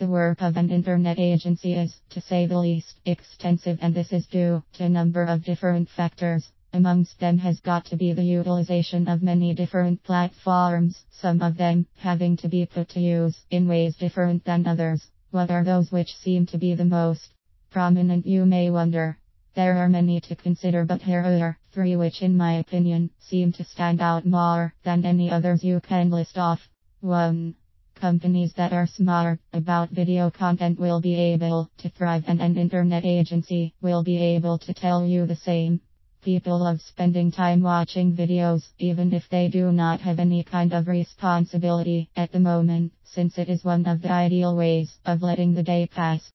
The work of an internet agency is, to say the least, extensive, and this is due to a number of different factors. Amongst them has got to be the utilization of many different platforms, some of them having to be put to use in ways different than others. What are those which seem to be the most prominent, you may wonder? There are many to consider, but here are three which in my opinion seem to stand out more than any others you can list off. 1. Companies that are smart about video content will be able to thrive, and an internet agency will be able to tell you the same. People love spending time watching videos, even if they do not have any kind of responsibility at the moment, since it is one of the ideal ways of letting the day pass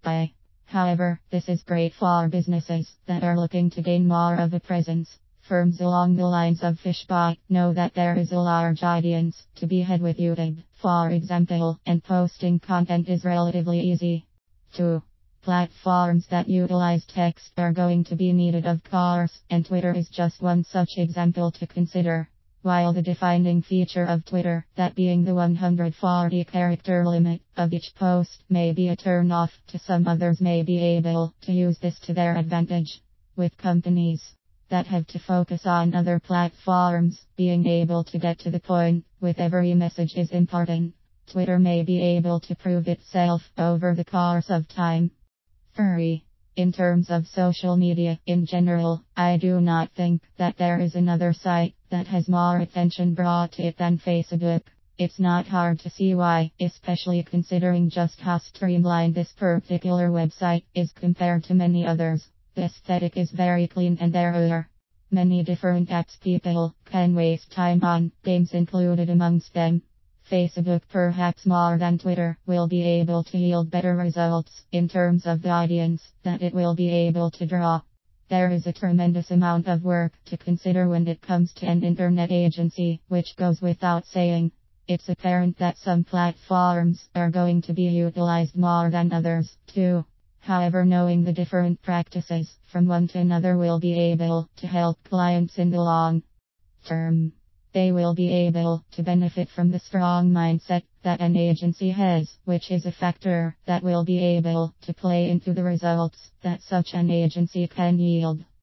by. However, this is great for businesses that are looking to gain more of a presence. Firms along the lines of Fishbot know that there is a large audience to be had with YouTube, for example, and posting content is relatively easy. 2. Platforms that utilize text are going to be needed, of course, and Twitter is just one such example to consider. While the defining feature of Twitter, that being the 140-character limit of each post, may be a turn-off, to some others may be able to use this to their advantage. With companies that have to focus on other platforms, being able to get to the point with every message is important. Twitter may be able to prove itself over the course of time. 3. In terms of social media in general, I do not think that there is another site that has more attention brought to it than Facebook. It's not hard to see why, especially considering just how streamlined this particular website is compared to many others. The aesthetic is very clean, and there are many different apps people can waste time on, games included amongst them. Facebook, perhaps more than Twitter, will be able to yield better results in terms of the audience that it will be able to draw. There is a tremendous amount of work to consider when it comes to an internet agency, which goes without saying. It's apparent that some platforms are going to be utilized more than others, too. However, knowing the different practices from one to another will be able to help clients in the long term. They will be able to benefit from the strong mindset that an agency has, which is a factor that will be able to play into the results that such an agency can yield.